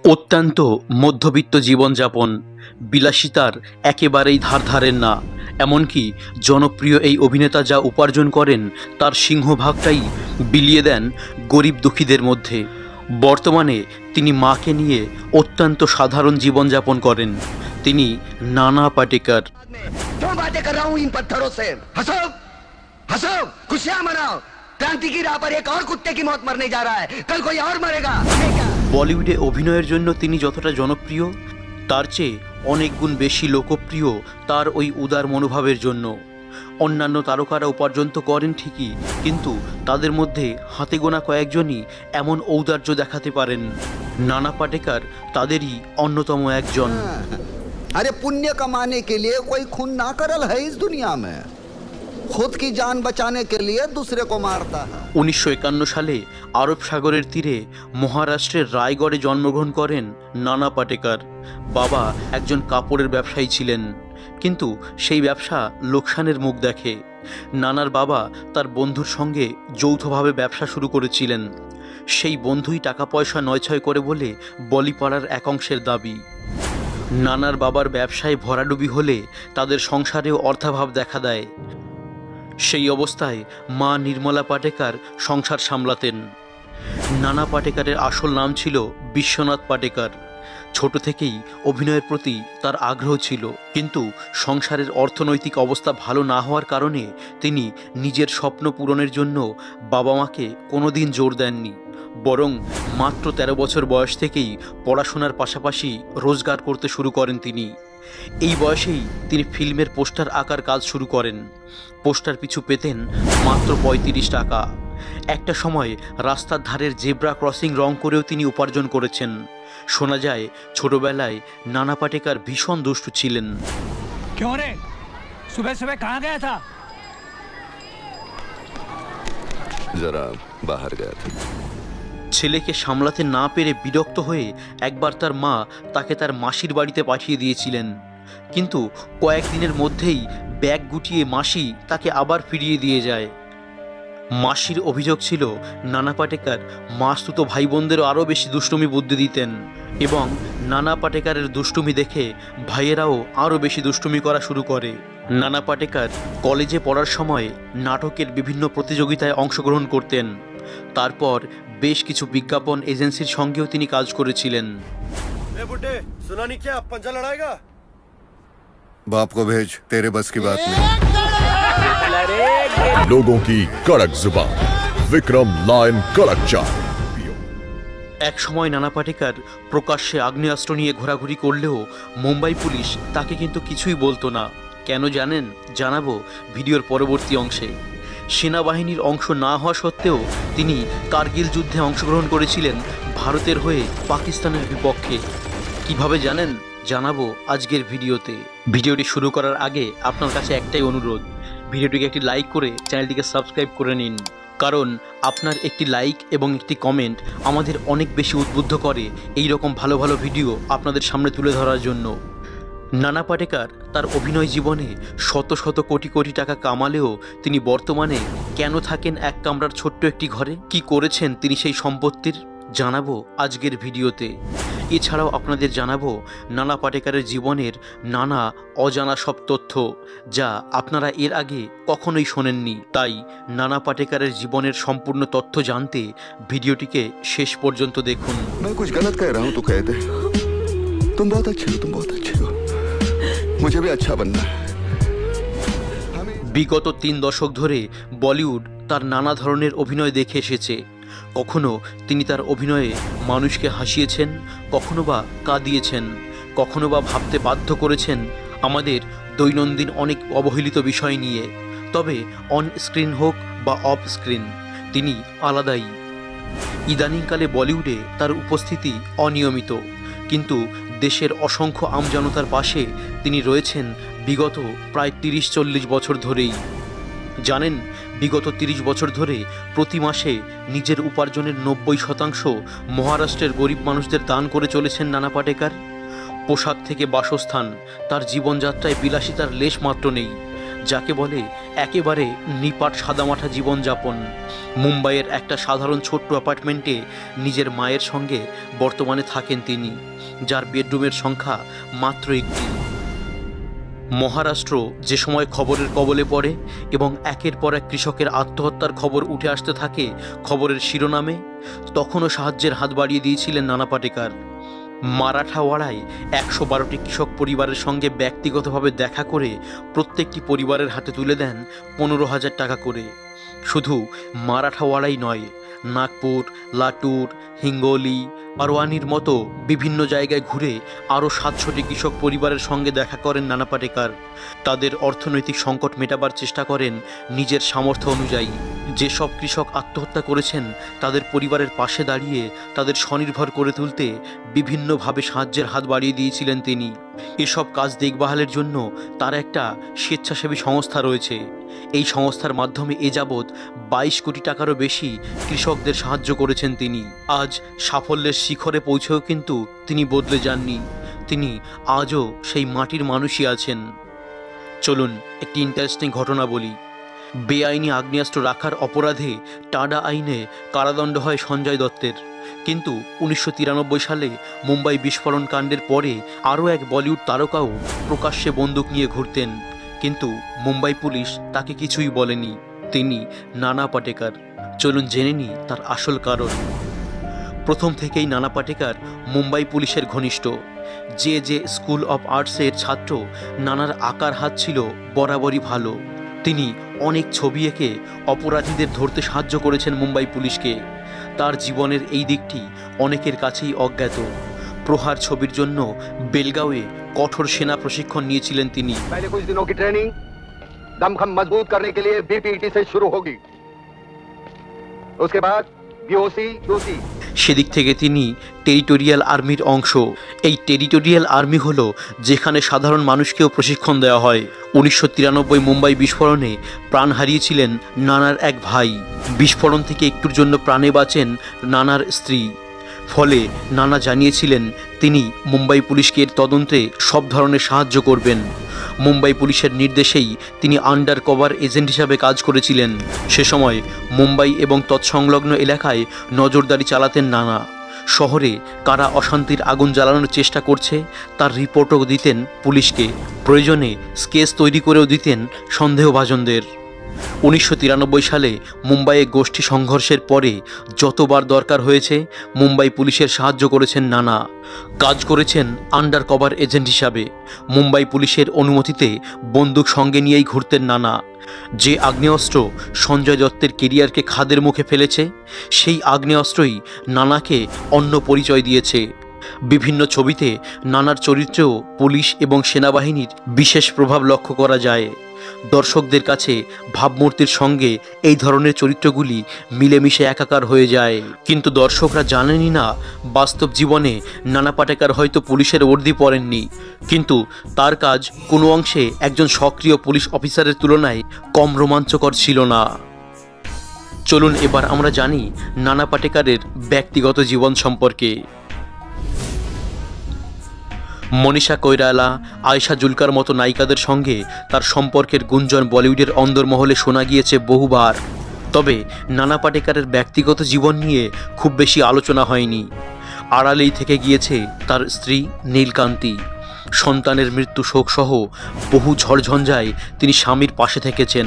অত্যন্ত মধ্যবিত্ত জীবনযাপন, বিলাসিতার একেবারেই ধার ধারেন না। এমনকি জনপ্রিয় এই অভিনেতা যা উপার্জন করেন তার সিংহভাগটাই বিলিয়ে দেন গরিব দুঃখীদের মধ্যে। বর্তমানে তিনি মাকে নিয়ে অত্যন্ত সাধারণ জীবনযাপন করেন। তিনি নানা পাটেকর। क्रांति की राह पर एक और कुत्ते की मौत मरने जा रहा है, कल कोई और मरेगा। বলিউডে অভিনয়ের জন্য তিনি যতটা জনপ্রিয় তার চেয়ে অনেক গুণ বেশি লোকপ্রিয় তার ওই উদার মনোভাবের জন্য। অন্যান্য তারকারা উপার্জন তো করেন ঠিকই, কিন্তু তাদের মধ্যে হাতে গোনা কয়েকজনই এমন ঔদার্য দেখাতে পারেন। নানা পাটেকর তাদেরই অন্যতম একজন। अरे पुण्य कमाने के लिए कोई खून ना करल है इस दुनिया में, खुद की जान बचाने के लिए दूसरे को मारता है। 1951 সালে আরব সাগরের তীরে মহারাষ্ট্রের রায়গড়ে জন্মগ্রহণ করেন নানা পাটেকর। বাবা একজন কাপড়ের ব্যবসায়ী ছিলেন, কিন্তু সেই ব্যবসা লোকসানের মুখ দেখে। নানার বাবা তার বন্ধুর সঙ্গে যৌথভাবে ব্যবসা শুরু করেছিলেন। সেই বন্ধুই টাকা পয়সা নয়ছয় করে বলে বলিপাড়ার এক অংশের দাবি। নানার বাবার ব্যবসায় ভরাডুবি হলে তাদের সংসারেও অর্থাভাব দেখা দেয়। সেই অবস্থায় মা নির্মলা পাটেকর সংসার সামলাতেন। নানা পাটেকরের আসল নাম ছিল বিশ্বনাথ পাটেকর। ছোট থেকেই অভিনয়ের প্রতি তার আগ্রহ ছিল, কিন্তু সংসারের অর্থনৈতিক অবস্থা ভালো না হওয়ার কারণে তিনি নিজের স্বপ্ন পূরণের জন্য বাবা মাকে কোনোদিন জোর দেননি, বরং মাত্র 13 বছর বয়স থেকেই পড়াশোনার পাশাপাশি রোজগার করতে শুরু করেন তিনি। এই বয়সেই তিনি ফিল্মের পোস্টার আঁকার কাজ শুরু করেন। পোস্টার পিছু পেতেন মাত্র 35 টাকা। একটা সময় রাস্তার ধারের জেব্রা ক্রসিং রং করেও তিনি উপার্জন করেছেন। শোনা যায় ছোটবেলায় নানা পাটেকর ভীষণ দুষ্টু ছিলেন। क्यों रे? सुबह सुबह कहाँ गया था? जरा बाहर गया था। ছেলেকে সামলাতে না পেরে বিরক্ত হয়ে একবার তার মা তাকে তার মাসির বাড়িতে পাঠিয়ে দিয়েছিলেন, কিন্তু কয়েকদিনের মধ্যেই ব্যাগ গুটিয়ে মাসি তাকে আবার ফিরিয়ে দিয়ে যায়। মাসির অভিযোগ ছিল নানা পাটেকর মাসতুতো ভাই বোনদেরও আরও বেশি দুষ্টুমি বুদ্ধি দিতেন, এবং নানা পাটেকরের দুষ্টুমি দেখে ভাইয়েরাও আরও বেশি দুষ্টুমি করা শুরু করে। নানা পাটেকর কলেজে পড়ার সময় নাটকের বিভিন্ন প্রতিযোগিতায় অংশগ্রহণ করতেন। তারপর বেশ কিছু বিজ্ঞাপন এজেন্সির সঙ্গেও তিনি কাজ করেছিলেন। बाप को भेज, तेरे बस की बात नहीं। लोगों की कड़क जुबान, विक्रम लायन कड़क चाल। এক সময় নানা পাটেকর প্রকাশ্যে আগ্নেয়াস্ত্র নিয়ে ঘোরাঘুরি করলেও মুম্বাই পুলিশ তাকে কিন্তু কিছুই বলতো না। কেন জানেন? জানাবো ভিডিওর পরবর্তী অংশে। সেনাবাহিনীর অংশ না হওয়া সত্ত্বেও তিনি কার্গিল যুদ্ধে অংশগ্রহণ করেছিলেন ভারতের হয়ে পাকিস্তানের বিপক্ষে। কিভাবে জানেন? জানাবো আজকের ভিডিওতে। ভিডিওটি শুরু করার আগে আপনার কাছে একটাই অনুরোধ, ভিডিওটিকে একটি লাইক করে চ্যানেলটিকে সাবস্ক্রাইব করে নিন, কারণ আপনার একটি লাইক এবং একটি কমেন্ট আমাদের অনেক বেশি উদ্বুদ্ধ করে এই রকম ভালো ভালো ভিডিও আপনাদের সামনে তুলে ধরার জন্য। নানা পাটেকর তার অভিনয় জীবনে শত শত কোটি কোটি টাকা কামালেও তিনি বর্তমানে কেন থাকেন এক কামরার ছোট্ট একটি ঘরে? কি করেছেন তিনি সেই সম্পত্তির? জানাবো আজকের ভিডিওতে। এছাড়াও আপনাদের জানাবো নানা পাটেকরের জীবনের নানা অজানা সব তথ্য, যা আপনারা এর আগে কখনোই শোনেননি। তাই নানা পাটেকরের জীবনের সম্পূর্ণ তথ্য জানতে ভিডিওটিকে শেষ পর্যন্ত দেখুন। मैं कुछ गलत कह रहा हूँ तो कह दे। तुम बहुत अच्छे हो, तुम बहुत अच्छे हो, मुझे भी अच्छा बनना है। বিগত 3 দশক ধরে বলিউড তার নানা ধরনের অভিনয় দেখে এসেছে। কখনো তিনি তার অভিনয়ে মানুষকে হাসিয়েছেন, কখনো বা কাঁদিয়েছেন, কখনো বা ভাবতে বাধ্য করেছেন আমাদের দৈনন্দিন অনেক অবহেলিত বিষয় নিয়ে। তবে অন স্ক্রিন হোক বা অফ স্ক্রিন তিনি আলাদাই। ইদানিংকালে বলিউডে তার উপস্থিতি অনিয়মিত, কিন্তু দেশের অসংখ্য আমজনতার পাশে তিনি রয়েছেন বিগত প্রায় 30-40 বছর ধরেই। জানেন, বিগত 30 বছর ধরে প্রতি মাসে নিজের উপার্জনের 90% মহারাষ্ট্রের গরিব মানুষদের দান করে চলেছেন নানা পাটেকর। পোশাক থেকে বাসস্থান, তার জীবনযাত্রায় বিলাসিতার লেশ মাত্র নেই। যাকে বলে একেবারে নিপাট সাদামাঠা জীবনযাপন। মুম্বাইয়ের একটা সাধারণ ছোট্ট অ্যাপার্টমেন্টে নিজের মায়ের সঙ্গে বর্তমানে থাকেন তিনি, যার বেডরুমের সংখ্যা মাত্র একটি। মহারাষ্ট্র যে সময় খবরের কবলে পড়ে এবং একের পর এক কৃষকের আত্মহত্যার খবর উঠে আসতে থাকে খবরের শিরোনামে, তখনও সাহায্যের হাত বাড়িয়ে দিয়েছিলেন নানা পাটেকর। মারাঠাওয়াড়ায় 112টি কৃষক পরিবারের সঙ্গে ব্যক্তিগতভাবে দেখা করে প্রত্যেকটি পরিবারের হাতে তুলে দেন 15,000 টাকা করে। শুধু মারাঠাওয়াড়াই নয়, নাগপুর, লাটুর, হিঙ্গোলি, বারওয়ানির মতো বিভিন্ন জায়গায় ঘুরে আরও 700টি কৃষক পরিবারের সঙ্গে দেখা করেন নানা পাটেকর। তাদের অর্থনৈতিক সংকট মেটাবার চেষ্টা করেন নিজের সামর্থ্য অনুযায়ী। যেসব কৃষক আত্মহত্যা করেছেন তাদের পরিবারের পাশে দাঁড়িয়ে তাদের স্বনির্ভর করে তুলতে বিভিন্নভাবে সাহায্যের হাত বাড়িয়ে দিয়েছিলেন তিনি। এসব কাজ দেখভালের জন্য তার একটা স্বেচ্ছাসেবী সংস্থা রয়েছে। এই সংস্থার মাধ্যমে এ যাবৎ 22 কোটি টাকারও বেশি কৃষকদের সাহায্য করেছেন তিনি। আজ সাফল্যের শিখরে পৌঁছেও কিন্তু তিনি বদলে যাননি, তিনি আজও সেই মাটির মানুষই আছেন। চলুন একটি ইন্টারেস্টিং ঘটনা বলি। বেআইনি আগ্নেয়াস্ত্র রাখার অপরাধে টাডা আইনে কারাদণ্ড হয় সঞ্জয় দত্তের। কিন্তু 1993 সালে মুম্বাই বিস্ফোরণ কাণ্ডের পরে আরও এক বলিউড তারকাও প্রকাশ্যে বন্দুক নিয়ে ঘুরতেন, কিন্তু মুম্বাই পুলিশ তাকে কিছুই বলেনি। তিনি নানা পাটেকর। চলুন জেনে নিই তার আসল কারণ। প্রথম থেকেই নানা পাটেকর মুম্বাই পুলিশের ঘনিষ্ঠ। যে স্কুল অফ আর্টসের ছাত্র, নানার আঁকার হাত ছিল বরাবরই ভালো। তিনি অনেক ছবি এঁকে অপরাধীদের ধরতে সাহায্য করেছেন মুম্বাই পুলিশকে। তার জীবনের এই দিকটি অনেকের কাছেই অজ্ঞাত। প্রহার ছবির জন্য বেলগাঁওয়ে কঠোর সেনা প্রশিক্ষণ নিয়েছিলেন তিনি। पहले कुछ दिनों की ट्रेनिंग दमखम मजबूत करने के लिए बीपीटी से शुरू होगी, उसके बाद बीओसी, यूसी। সেদিক থেকে তিনি টেরিটোরিয়াল আর্মির অংশ। এই টেরিটোরিয়াল আর্মি হলো যেখানে সাধারণ মানুষকেও প্রশিক্ষণ দেওয়া হয়। 1993 মুম্বাই বিস্ফোরণে প্রাণ হারিয়েছিলেন নানার এক ভাই। বিস্ফোরণ থেকে একটুর জন্য প্রাণে বাঁচেন নানার স্ত্রী। ফলে নানা জানিয়েছিলেন তিনি মুম্বাই পুলিশকে এর তদন্তে সব ধরনের সাহায্য করবেন। মুম্বাই পুলিশের নির্দেশেই তিনি আন্ডার কভার এজেন্ট হিসাবে কাজ করেছিলেন। সে সময় মুম্বাই এবং তৎসংলগ্ন এলাকায় নজরদারি চালাতেন নানা। শহরে কারা অশান্তির আগুন জ্বালানোর চেষ্টা করছে তার রিপোর্টও দিতেন পুলিশকে। প্রয়োজনে স্কেচ তৈরি করেও দিতেন সন্দেহভাজনদের। 1993 সালে মুম্বাইয়ে গোষ্ঠী সংঘর্ষের পরে যতবার দরকার হয়েছে মুম্বাই পুলিশের সাহায্য করেছেন নানা। কাজ করেছেন আন্ডার কভার এজেন্ট হিসাবে। মুম্বাই পুলিশের অনুমতিতে বন্দুক সঙ্গে নিয়েই ঘুরতেন নানা। যে আগ্নেয়াস্ত্র সঞ্জয় দত্তের কেরিয়ারকে খাদের মুখে ফেলেছে, সেই আগ্নেয়াস্ত্রই নানাকে অন্য পরিচয় দিয়েছে। বিভিন্ন ছবিতে নানার চরিত্রেও পুলিশ এবং সেনাবাহিনীর বিশেষ প্রভাব লক্ষ্য করা যায়। দর্শকদের কাছে ভাবমূর্তির সঙ্গে এই ধরনের চরিত্রগুলি মিলেমিশে একাকার হয়ে যায়। কিন্তু দর্শকরা জানেনই না বাস্তব জীবনে নানা পাটেকর হয়তো পুলিশের বর্দি পরেননি, কিন্তু তার কাজ কোনো অংশে একজন সক্রিয় পুলিশ অফিসারের তুলনায় কম রোমাঞ্চকর ছিল না। চলুন এবার আমরা জানি নানা পাটেকরের ব্যক্তিগত জীবন সম্পর্কে। মনীষা কৈরালা, আয়েশা জুলকার মতো নায়িকাদের সঙ্গে তার সম্পর্কের গুঞ্জন বলিউডের অন্দরমহলে শোনা গিয়েছে বহুবার। তবে নানা পাটেকরের ব্যক্তিগত জীবন নিয়ে খুব বেশি আলোচনা হয়নি। আড়ালেই থেকে গিয়েছে তার স্ত্রী নীলকান্তি। সন্তানের মৃত্যু শোকসহ বহু ঝড়ঝঞ্ঝায় তিনি স্বামীর পাশে থেকেছেন,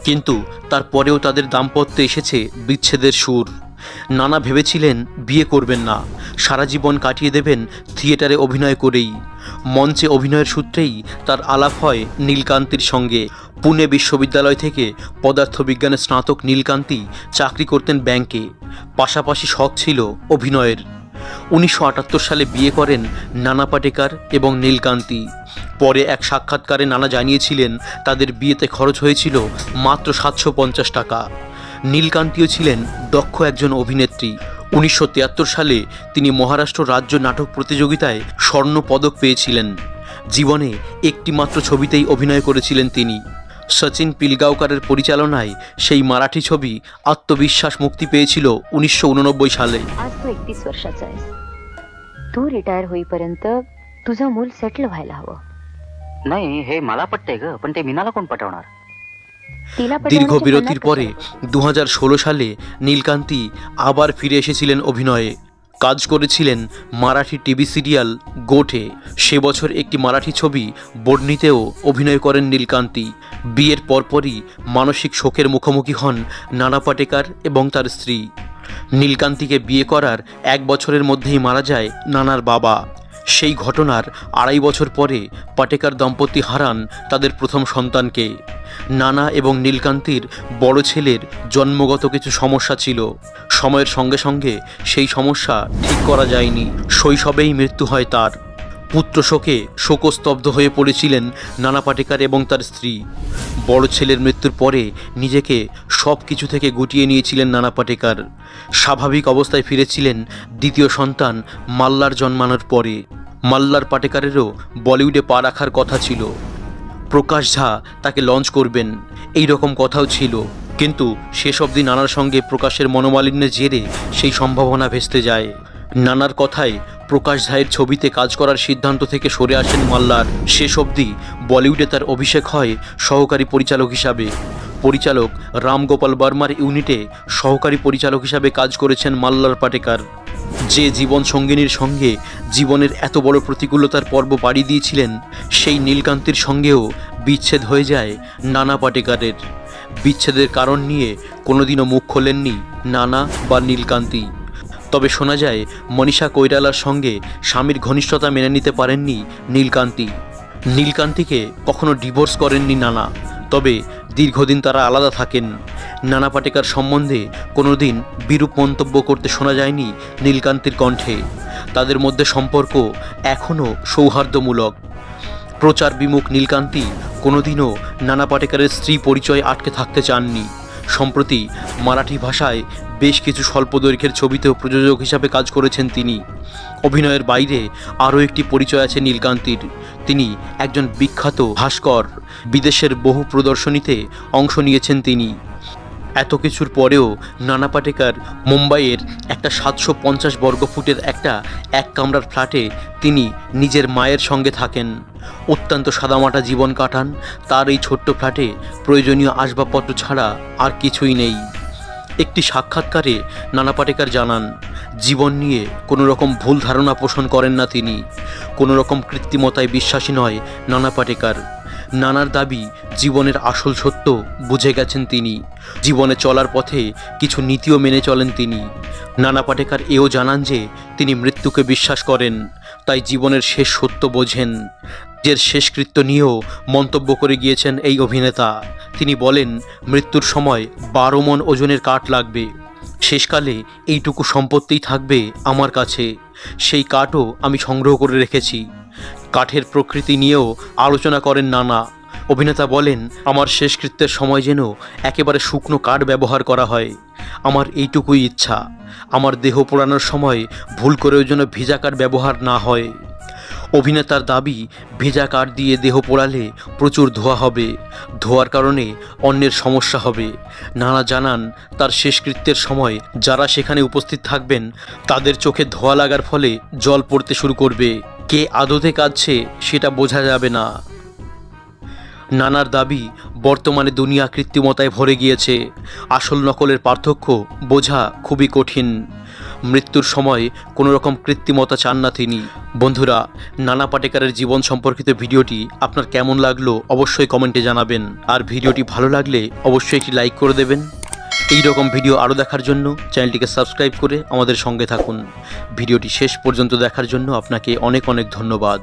কিন্তু তারপরেও তাদের দাম্পত্যে এসেছে বিচ্ছেদের সুর। নানা ভেবেছিলেন বিয়ে করবেন না, সারা জীবন কাটিয়ে দেবেন থিয়েটারে অভিনয় করেই। মঞ্চে অভিনয়ের সূত্রেই তার আলাপ হয় নীলকান্তির সঙ্গে। পুনে বিশ্ববিদ্যালয় থেকে পদার্থবিজ্ঞানে স্নাতক নীলকান্তি চাকরি করতেন ব্যাংকে, পাশাপাশি শখ ছিল অভিনয়ের। 1978 সালে বিয়ে করেন নানা পাটেকর এবং নীলকান্তি। পরে এক সাক্ষাৎকারে নানা জানিয়েছিলেন তাদের বিয়েতে খরচ হয়েছিল মাত্র 750 টাকা। নীলকান্তিও ছিলেন দক্ষ একজন অভিনেত্রী। 1973 সালে তিনি মহারাষ্ট্র রাজ্য নাটক প্রতিযোগিতায় স্বর্ণ পদক পেয়েছিলেন। জীবনে একটি মাত্র ছবিতেই অভিনয় করেছিলেন তিনি। সচিন পিলগাঁওকরের পরিচালনায় সেই মারাঠি ছবি আত্মবিশ্বাস মুক্তি পেয়েছিল 1989 সালে। आज तू 31 वर्षाचा आहेस. तू रिटायर होईपर्यंत तुझं मूल सेटल व्हायला हवं. नाही, हे मला पटतंय ग, पण ते मीनाला कोण पटवणार? टीला দীর্ঘ पटवण्याचे বিরতির फनाट পরে कशाला? 2016 সালে নীলকান্তি আবার ফিরে এসেছিলেন অভিনয়ে। কাজ করেছিলেন মারাঠি টিভি সিরিয়াল গোঠে। সে বছর একটি মারাঠি ছবি বর্ণিতেও অভিনয় করেন নীলকান্তি। বিয়ের পরপরই মানসিক শোকের মুখোমুখি হন নানা পাটেকর এবং তার স্ত্রী। নীলকান্তিকে বিয়ে করার 1 বছরের মধ্যেই মারা যায় নানার বাবা। সেই ঘটনার 2.5 বছর পরে পাটেকর দম্পতি হারান তাদের প্রথম সন্তানকে। নানা এবং নীলকান্তির বড় ছেলের জন্মগত কিছু সমস্যা ছিল। সময়ের সঙ্গে সঙ্গে সেই সমস্যা ঠিক করা যায়নি। শৈশবেই মৃত্যু হয় তার। পুত্র শোকে শোকস্তব্ধ হয়ে পড়েছিলেন নানা পাটেকর এবং তার স্ত্রী। বড় ছেলের মৃত্যুর পরে নিজেকে সব কিছু থেকে গুটিয়ে নিয়েছিলেন নানা পাটেকর। স্বাভাবিক অবস্থায় ফিরেছিলেন দ্বিতীয় সন্তান মাল্লার জন্মানোর পরে। মাল্লার পাটেকরেরও বলিউডে পা রাখার কথা ছিল। প্রকাশ ঝা তাকে লঞ্চ করবেন এই রকম কথাও ছিল, কিন্তু শেষ অবধি নানার সঙ্গে প্রকাশের মনোমালিন্যের জেরে সেই সম্ভাবনা ভেস্তে যায়। নানার কথায় প্রকাশ ঝায়ের ছবিতে কাজ করার সিদ্ধান্ত থেকে সরে আসেন মাল্লার। শেষ অবধি বলিউডে তার অভিষেক হয় সহকারী পরিচালক হিসাবে। পরিচালক রাম গোপাল বর্মার ইউনিটে সহকারী পরিচালক হিসাবে কাজ করেছেন মাল্লার পাটেকর। যে জীবন সঙ্গিনীর সঙ্গে জীবনের এত বড় প্রতিকূলতার পর্ব পাড়ি দিয়েছিলেন, সেই নীলকান্তির সঙ্গেও বিচ্ছেদ হয়ে যায় নানা পাটেকরের। বিচ্ছেদের কারণ নিয়ে কোনোদিনও মুখ খোলেননি নানা বা নীলকান্তি। তবে শোনা যায় মনীষা কৈরালার সঙ্গে স্বামীর ঘনিষ্ঠতা মেনে নিতে পারেননি নীলকান্তি। নীলকান্তিকে কখনো ডিভোর্স করেননি নানা, তবে দীর্ঘদিন তারা আলাদা থাকেন। নানা পাটেকর সম্বন্ধে কোনোদিন বিরূপ মন্তব্য করতে শোনা যায়নি নীলকান্তির কণ্ঠে। তাদের মধ্যে সম্পর্ক এখনও সৌহার্দ্যমূলক। প্রচার বিমুখ নীলকান্তি কোনোদিনও নানা পাটেকরের স্ত্রী পরিচয় আটকে থাকতে চাননি। সম্প্রতি মারাঠি ভাষায় বেশ কিছু স্বল্প দৈর্ঘ্যের ছবিতেও প্রযোজক হিসাবে কাজ করেছেন তিনি। অভিনয়ের বাইরে আরও একটি পরিচয় আছে নীলকান্তির। তিনি একজন বিখ্যাত ভাস্কর। বিদেশের বহু প্রদর্শনীতে অংশ নিয়েছেন তিনি। এত কিছুর পরেও নানা পাটেকর মুম্বাইয়ের একটা 750 বর্গফুটের একটা 1 কামরার ফ্ল্যাটে তিনি নিজের মায়ের সঙ্গে থাকেন। অত্যন্ত সাদামাটা জীবন কাটান। তার এই ছোট্ট ফ্ল্যাটে প্রয়োজনীয় আসবাবপত্র ছাড়া আর কিছুই নেই। একটি সাক্ষাৎকারে নানা পাটেকর জানান, জীবন নিয়ে কোনো রকম ভুল ধারণা পোষণ করেন না তিনি। কোনো রকম কৃত্রিমতায় বিশ্বাসী নয় নানা পাটেকর। নানার দাবি জীবনের আসল সত্য বুঝে গেছেন তিনি। জীবনে চলার পথে কিছু নীতিও মেনে চলেন তিনি। নানা পাটেকর এও জানান যে তিনি মৃত্যুকে বিশ্বাস করেন, তাই জীবনের শেষ সত্য বোঝেন। নিজের শেষকৃত্য নিয়েও মন্তব্য করে গিয়েছেন এই অভিনেতা। তিনি বলেন, মৃত্যুর সময় 12 মণ ওজনের কাঠ লাগবে। শেষকালে এইটুকু সম্পত্তিই থাকবে আমার কাছে। সেই কাঠও আমি সংগ্রহ করে রেখেছি। কাঠের প্রকৃতি নিয়েও আলোচনা করেন নানা। অভিনেতা বলেন, আমার শেষকৃত্যের সময় যেন একেবারে শুকনো কাঠ ব্যবহার করা হয়। আমার এইটুকুই ইচ্ছা। আমার দেহ পোড়ানোর সময় ভুল করেও যেন ভেজা কাঠ ব্যবহার না হয়। অভিনেতার দাবি, ভেজা কাঠ দিয়ে দেহ পোড়ালে প্রচুর ধোঁয়া হবে। ধোঁয়ার কারণে অন্যের সমস্যা হবে। নানা জানান, তার শেষকৃত্যের সময় যারা সেখানে উপস্থিত থাকবেন তাদের চোখে ধোঁয়া লাগার ফলে জল পড়তে শুরু করবে। কে আদতে কাঁদছে সেটা বোঝা যাবে না। নানার দাবি, বর্তমানে দুনিয়া কৃত্রিমতায় ভরে গিয়েছে। আসল নকলের পার্থক্য বোঝা খুবই কঠিন। মৃত্যুর সময় কোনো রকম কৃত্রিমতা চান না তিনি। বন্ধুরা, নানা পাটেকরের জীবন সম্পর্কিত ভিডিওটি আপনার কেমন লাগলো অবশ্যই কমেন্টে জানাবেন। আর ভিডিওটি ভালো লাগলে অবশ্যই একটি লাইক করে দেবেন। এই রকম ভিডিও আরও দেখার জন্য চ্যানেলটিকে সাবস্ক্রাইব করে আমাদের সঙ্গে থাকুন। ভিডিওটি শেষ পর্যন্ত দেখার জন্য আপনাকে অনেক অনেক ধন্যবাদ।